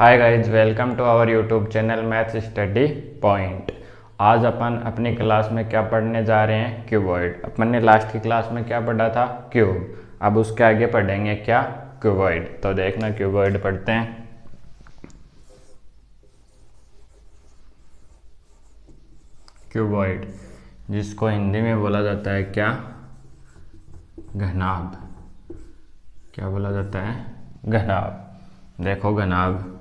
Hi guys, welcome to our YouTube channel maths study point. आज अपन अपनी class में क्या पढ़ने जा रहे हैं? क्यूबॉइड। अपन ने लास्ट की क्लास में क्या पढ़ा था? क्यूब। अब उसके आगे पढ़ेंगे क्या? क्यूबॉइड। तो देखना, क्यूबॉइड पढ़ते हैं। क्यूबॉइड, जिसको हिंदी में बोला जाता है क्या? घनाभ। क्या बोला जाता है? घनाभ। देखो घनाभ,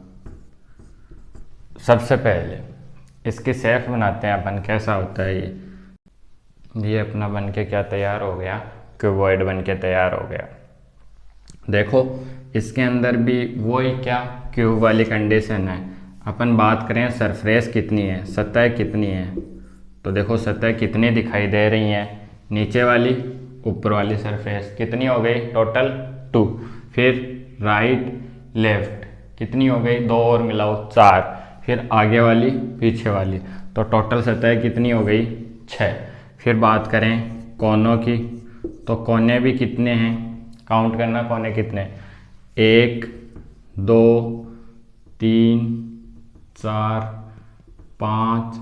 सबसे पहले इसकी शेप बनाते हैं अपन। कैसा होता है ये अपना बन के क्या तैयार हो गया? क्यूबॉइड बन के तैयार हो गया। देखो इसके अंदर भी वही क्या क्यूब वाली कंडीशन है। अपन बात करें सरफेस कितनी है, सतह कितनी है, तो देखो सतह कितनी दिखाई दे रही है? नीचे वाली, ऊपर वाली सरफेस कितनी हो गई? टोटल 2। फिर राइट लेफ्ट कितनी हो गई? 2 और मिलाओ 4। फिर आगे वाली, पीछे वाली, तो टोटल सतह कितनी हो गई? 6। फिर बात करें कोनों की, तो कोने भी कितने हैं? काउंट करना कोने कितने। 1 2 3 4 5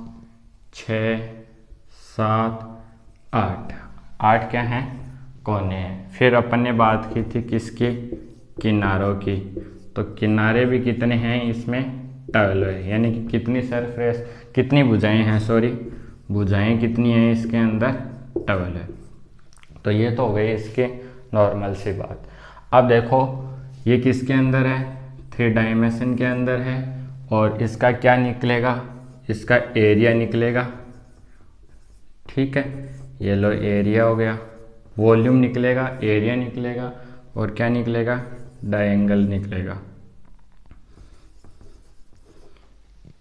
6 7 8। 8 क्या हैं? कोने हैं। फिर अपन ने बात की थी किसकी? किनारों की। तो किनारे भी कितने हैं इसमें? 12 है। यानी कि कितनी सरफेस, कितनी भुजाएं हैं? सॉरी, भुजाएं कितनी हैं इसके अंदर? 12 है। तो ये तो हो गई इसके नॉर्मल सी बात। अब देखो ये किसके अंदर है? 3 डायमेंशन के अंदर है। और इसका क्या निकलेगा? इसका एरिया निकलेगा। ठीक है, ये लो एरिया हो गया। वॉल्यूम निकलेगा, एरिया निकलेगा, और क्या निकलेगा? डायंगल निकलेगा।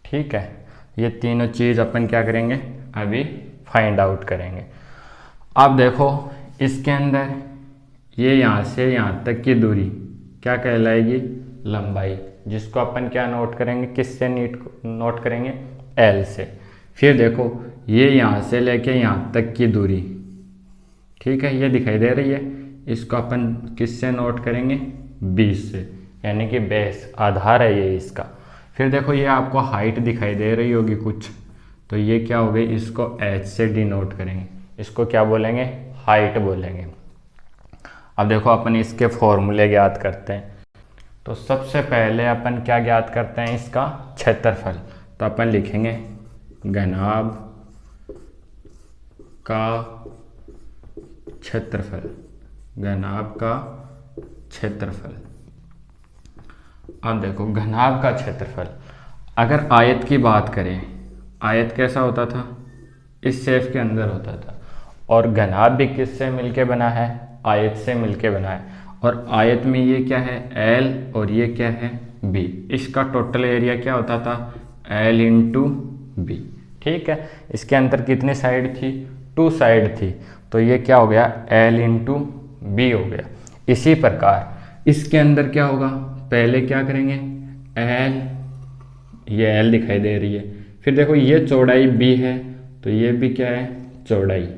ठीक है, ये तीनों चीज़ अपन क्या करेंगे? अभी फाइंड आउट करेंगे। अब देखो इसके अंदर ये यहाँ से यहाँ तक की दूरी क्या कहलाएगी? लंबाई। जिसको अपन क्या नोट करेंगे? किससे नोट करेंगे? एल से। फिर देखो ये यहाँ से लेके यहाँ तक की दूरी, ठीक है, ये दिखाई दे रही है, इसको अपन किससे नोट करेंगे? 20 से। यानी कि बेस, आधार है ये इसका। फिर देखो ये आपको हाइट दिखाई दे रही होगी कुछ, तो ये क्या हो गई? इसको एच से डिनोट करेंगे। इसको क्या बोलेंगे? हाइट बोलेंगे। अब देखो अपन इसके फॉर्मूले ज्ञात करते हैं। तो सबसे पहले अपन क्या ज्ञात करते हैं? इसका क्षेत्रफल। तो अपन लिखेंगे घनाभ का क्षेत्रफल। घनाभ का क्षेत्रफल। अब देखो घनाभ का क्षेत्रफल, अगर आयत की बात करें, आयत कैसा होता था? इस शेप के अंदर होता था। और घनाभ भी किससे मिलके बना है? आयत से मिलके बना है। और आयत में ये क्या है? एल, और ये क्या है? बी। इसका टोटल एरिया क्या होता था? L into B. ठीक है, इसके अंदर कितनी साइड थी? 2 साइड थी। तो ये क्या हो गया? एल इंटू बी हो गया। इसी प्रकार इसके अंदर क्या होगा? पहले क्या करेंगे? एल, ये एल दिखाई दे रही है। फिर देखो ये चौड़ाई बी है, तो ये भी क्या है? चौड़ाई।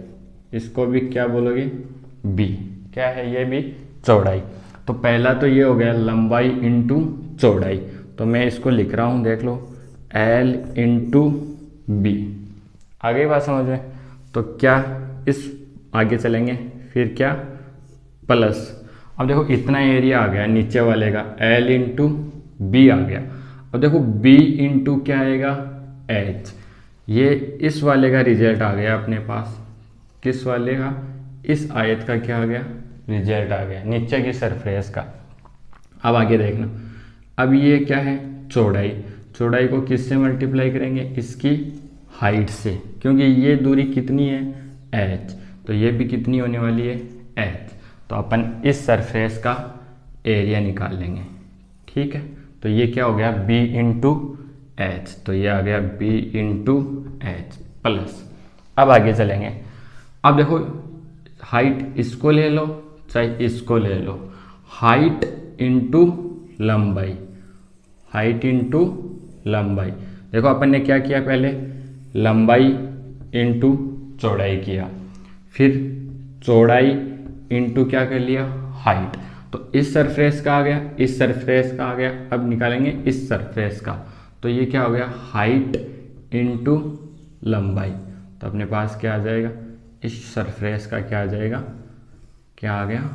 इसको भी क्या बोलोगे? बी। क्या है? ये भी चौड़ाई। तो पहला तो ये हो गया लंबाई इंटू चौड़ाई। तो मैं इसको लिख रहा हूँ, देख लो, एल इंटू बी। आगे बात समझ में? तो क्या इस आगे चलेंगे, फिर क्या? प्लस। अब देखो इतना एरिया आ गया नीचे वाले का, एल इंटू बी आ गया। अब देखो बी इंटू क्या आएगा? एच। ये इस वाले का रिजल्ट आ गया अपने पास। किस वाले का? इस आयत का क्या आ गया? रिजल्ट आ गया, नीचे की सरफेस का। अब आगे देखना, अब ये क्या है? चौड़ाई। चौड़ाई को किससे मल्टीप्लाई करेंगे? इसकी हाइट से, क्योंकि ये दूरी कितनी है? एच। तो ये भी कितनी होने वाली है? एच। तो अपन इस सरफेस का एरिया निकाल लेंगे। ठीक है, तो ये क्या हो गया? B into H. तो ये आ गया बी इंटू एच प्लस। अब आगे चलेंगे। अब देखो हाइट इसको ले लो चाहे इसको ले लो, हाइट इंटू लंबाई। हाइट इंटू लंबाई। देखो अपन ने क्या किया? पहले लंबाई इंटू चौड़ाई किया, फिर चौड़ाई इंटू क्या कर लिया? हाइट। तो इस सरफेस का आ गया, इस सरफेस का आ गया, अब निकालेंगे इस सरफेस का, तो ये क्या हो गया, हाइट इनटू लंबाई। तो अपने पास क्या आ जाएगा, इस सरफेस का क्या आ जाएगा, क्या आ गया,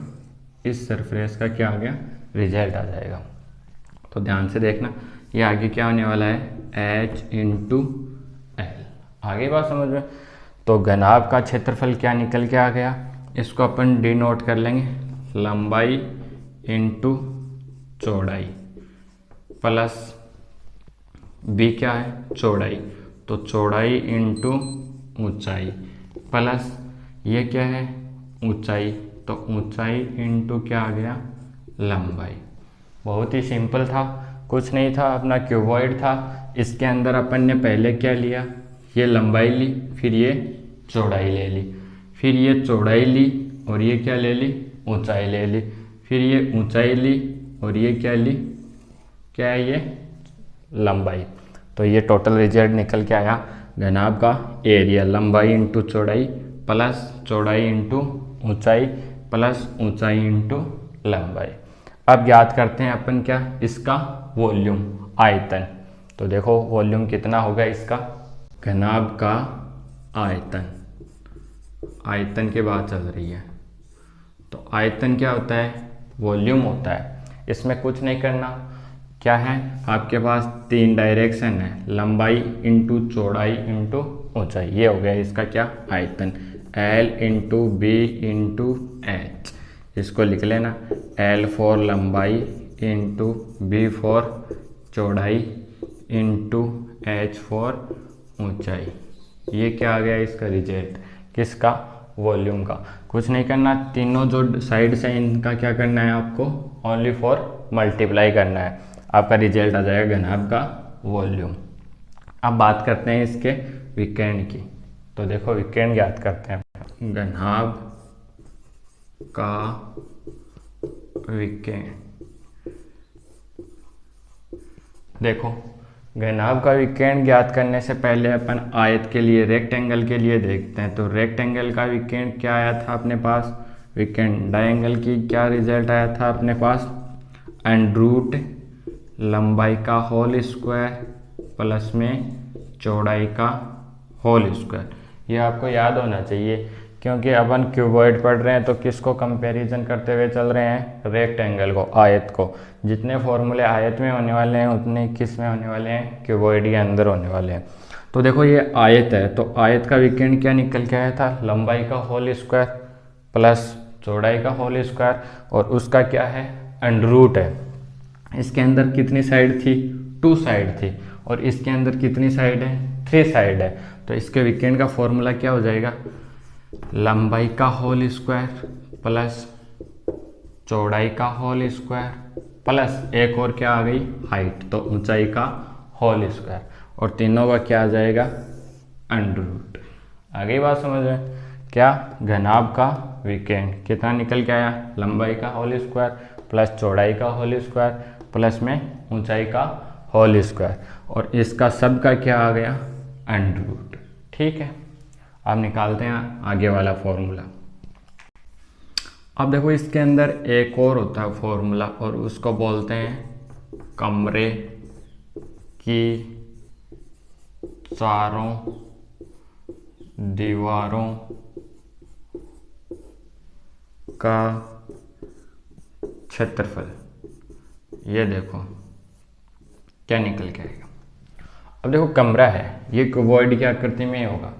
इस सरफेस का क्या आ गया, रिजल्ट आ जाएगा। तो ध्यान से देखना, ये आगे क्या होने वाला है, h इंटू एल। आगे बात समझ में। तो घनाभ का क्षेत्रफल क्या निकल के आ गया, इसको अपन डिनोट कर लेंगे, लंबाई इंटू चौड़ाई प्लस बी क्या है, चौड़ाई, तो चौड़ाई इंटू ऊंचाई प्लस ये क्या है, ऊंचाई, तो ऊंचाई इंटू क्या आ गया, लंबाई। बहुत ही सिंपल था, कुछ नहीं था, अपना क्यूबॉइड था। इसके अंदर अपन ने पहले क्या लिया, ये लंबाई ली, फिर ये चौड़ाई ले ली, फिर ये चौड़ाई ली और ये क्या ले ली, ऊंचाई ले ली, फिर ये ऊंचाई ली और ये क्या ली, क्या है ये, लंबाई। तो ये टोटल रिजल्ट निकल के आया, घनाभ का एरिया लंबाई इंटू चौड़ाई प्लस चौड़ाई इंटू ऊंचाई प्लस ऊंचाई इंटू लंबाई। अब याद करते हैं अपन क्या, इसका वॉल्यूम, आयतन। तो देखो वॉल्यूम कितना होगा इसका, घनाभ का आयतन, आयतन की बात चल रही है। तो आयतन क्या होता है, वॉल्यूम होता है। इसमें कुछ नहीं करना, क्या है आपके पास 3 डायरेक्शन है, लंबाई इंटू चौड़ाई इंटू ऊंचाई, ये हो गया इसका क्या, आयतन, L into B into H. इसको लिख लेना, L फॉर लंबाई इंटू बी फॉर चौड़ाई इंटू एच फॉर ऊंचाई। ये क्या आ गया इसका रिजल्ट, किसका, वॉल्यूम का। कुछ नहीं करना, तीनों जो साइड्स हैं इनका क्या करना है आपको, ओनली फॉर मल्टीप्लाई करना है, आपका रिजल्ट आ जाएगा घनाभ का वॉल्यूम। अब बात करते हैं इसके विकर्ण की। तो देखो विकर्ण ज्ञात करते हैं, घनाभ का विकर्ण। देखो घनाभ का विकर्ण ज्ञात करने से पहले अपन आयत के लिए, रेक्टेंगल के लिए देखते हैं। तो रेक्टेंगल का विकर्ण क्या आया था अपने पास, विकर्ण डायंगल की क्या रिजल्ट आया था अपने पास, √ लंबाई का होल स्क्वायर प्लस में चौड़ाई का होल स्क्वायर। ये आपको याद होना चाहिए, क्योंकि अपन क्यूबॉइड पढ़ रहे हैं तो किसको कंपैरिजन करते हुए चल रहे हैं, रेक्टेंगल को, आयत को। जितने फॉर्मूले आयत में होने वाले हैं उतने किस में होने वाले हैं, क्यूबॉइड के अंदर होने वाले हैं। तो देखो ये आयत है, तो आयत का विकर्ण क्या निकल के आया था, लंबाई का होल स्क्वायर प्लस चौड़ाई का होल स्क्वायर, और उसका क्या है, √ है। इसके अंदर कितनी साइड थी, 2 साइड थी, और इसके अंदर कितनी साइड है, 3 साइड है। तो इसके विकर्ण का फॉर्मूला क्या हो जाएगा, लंबाई का होल स्क्वायर प्लस चौड़ाई का होल स्क्वायर प्लस एक और क्या आ गई, हाइट, तो ऊंचाई का होल स्क्वायर, और तीनों का क्या आ जाएगा, √ आ गई बात समझ में। क्या, घनाभ का विकर्ण कितना निकल के आया, लंबाई का होल स्क्वायर प्लस चौड़ाई का होल स्क्वायर प्लस में ऊंचाई का होल स्क्वायर, और इसका सब का क्या आ गया, √ ठीक है। अब निकालते हैं आगे वाला फॉर्मूला। अब देखो इसके अंदर एक और होता है फॉर्मूला, और उसको बोलते हैं कमरे की चारों दीवारों का क्षेत्रफल। ये देखो क्या निकल के आएगा। अब देखो कमरा है, ये क्यूबॉइड की आकृति में ही होगा,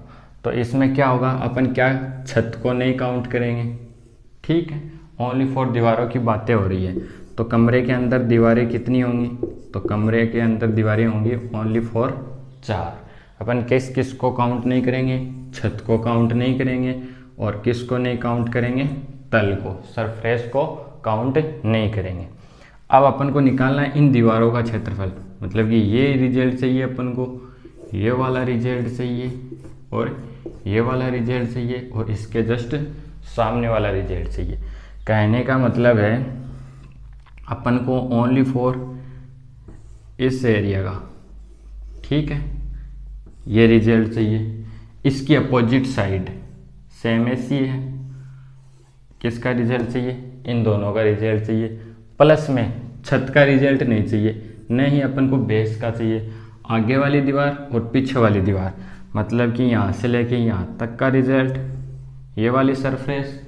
तो इसमें क्या होगा, अपन क्या छत को नहीं काउंट करेंगे, ठीक है, ओनली फॉर दीवारों की बातें हो रही है। तो कमरे के अंदर दीवारें कितनी होंगी, तो कमरे के अंदर दीवारें होंगी ओनली फॉर 4। अपन किस किस को काउंट नहीं करेंगे, छत को काउंट नहीं करेंगे, और किस को नहीं काउंट करेंगे, तल को, सरफेस को काउंट नहीं करेंगे। अब अपन को निकालना है इन दीवारों का क्षेत्रफल, मतलब कि ये रिजल्ट चाहिए अपन को, ये वाला रिजल्ट चाहिए, और ये वाला रिजल्ट चाहिए, और इसके जस्ट सामने वाला रिजल्ट चाहिए। कहने का मतलब है अपन को ओनली फॉर इस एरिया का, ठीक है, ये रिजल्ट चाहिए। इसकी अपोजिट साइड सेम ऐसी है, किसका रिजल्ट चाहिए, इन दोनों का रिजल्ट चाहिए, प्लस में छत का रिजल्ट नहीं चाहिए, न ही अपन को बेस का चाहिए, आगे वाली दीवार और पीछे वाली दीवार, मतलब कि यहाँ से लेके यहाँ तक का रिजल्ट, ये वाली सरफेस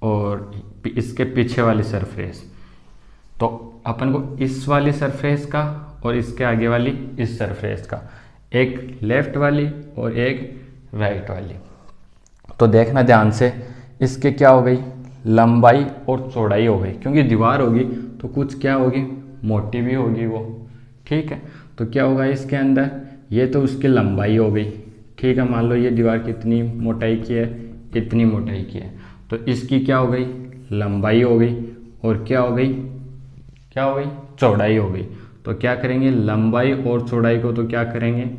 और इसके पीछे वाली सरफेस। तो अपन को इस वाली सरफेस का और इसके आगे वाली इस सरफेस का, एक लेफ्ट वाली और एक राइट वाली। तो देखना ध्यान से, इसके क्या हो गई, लंबाई और चौड़ाई हो गई, क्योंकि दीवार होगी तो कुछ क्या होगी, मोटी भी होगी वो, ठीक है। तो क्या होगा इसके अंदर, ये तो उसकी लंबाई हो गई, ठीक है। मान लो ये दीवार कितनी मोटाई की है, इतनी मोटाई की है, तो इसकी क्या हो गई, लंबाई हो गई, और क्या हो गई, क्या हो गई, चौड़ाई हो गई। तो क्या करेंगे, लंबाई और चौड़ाई को तो क्या करेंगे,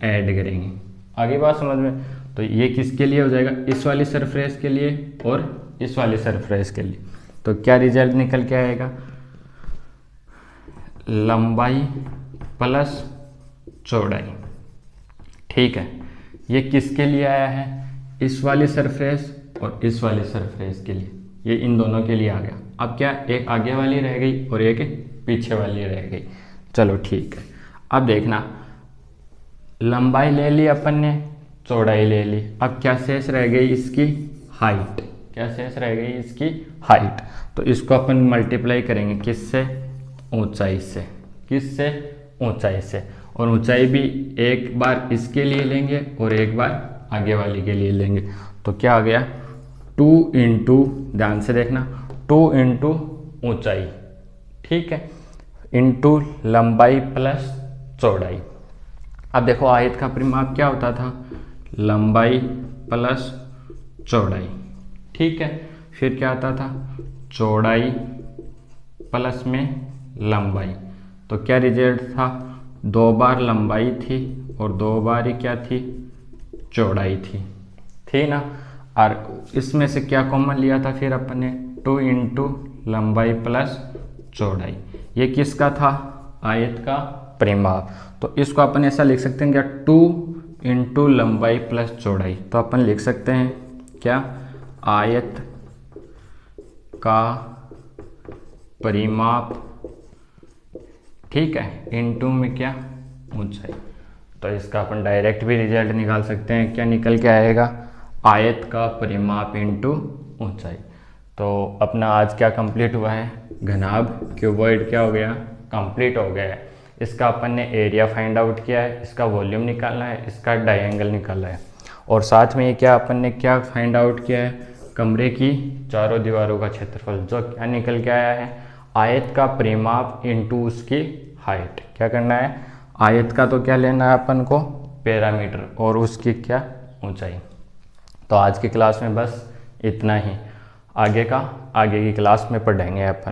ऐड करेंगे। आगे बात समझ में। तो ये किसके लिए हो जाएगा, इस वाली सरफेस के लिए और इस वाली सरफेस के लिए। तो क्या रिजल्ट निकल के आएगा, लंबाई प्लस चौड़ाई, ठीक है। ये किसके लिए आया है, इस वाली सरफेस और इस वाली सरफेस के लिए, ये इन दोनों के लिए आ गया। अब क्या, एक आगे वाली रह गई और एक पीछे वाली रह गई। चलो ठीक है, अब देखना, लंबाई ले ली अपन ने, चौड़ाई ले ली, अब क्या शेष रह गई, इसकी हाइट। क्या शेष रह गई, इसकी हाइट। तो इसको अपन मल्टीप्लाई करेंगे किससे, ऊंचाई से। किससे, ऊंचाई से। और ऊंचाई भी एक बार इसके लिए लेंगे और एक बार आगे वाली के लिए लेंगे। तो क्या आ गया, 2 इंटू, ध्यान से देखना, 2 इंटू ऊंचाई, ठीक है, इंटू लंबाई प्लस चौड़ाई। अब देखो आयत का परिमाप क्या होता था, लंबाई प्लस चौड़ाई, ठीक है। फिर क्या आता था, चौड़ाई प्लस में लंबाई। तो क्या रिजल्ट था, 2 बार लंबाई थी और 2 बार ही क्या थी, चौड़ाई थी ना। और इसमें से क्या कॉमन लिया था फिर अपन ने, 2 इंटू लंबाई प्लस चौड़ाई। ये किसका था, आयत का परिमाप। तो इसको अपन ऐसा लिख सकते हैं क्या, 2 इंटू लंबाई प्लस चौड़ाई। तो अपन लिख सकते हैं क्या, आयत का परिमाप, ठीक है, इंटू में क्या, ऊंचाई। तो इसका अपन डायरेक्ट भी रिजल्ट निकाल सकते हैं, क्या निकल के आएगा, आयत का परिमाप इंटू ऊंचाई। तो अपना आज क्या कंप्लीट हुआ है, घनाभ क्यूबॉइड क्या हो गया, कंप्लीट हो गया है। इसका अपन ने एरिया फाइंड आउट किया है, इसका वॉल्यूम निकालना है, इसका डायंगल निकालना है, और साथ में ये क्या अपन ने क्या फाइंड आउट किया है, कमरे की चारों दीवारों का क्षेत्रफल, जो क्या निकल के आया है, आयत का परिमाप इंटू उसकी हाइट। क्या करना है, आयत का तो क्या लेना है अपन को, पैरामीटर, और उसकी क्या, ऊंचाई। तो आज की क्लास में बस इतना ही, आगे की क्लास में पढ़ेंगे अपन।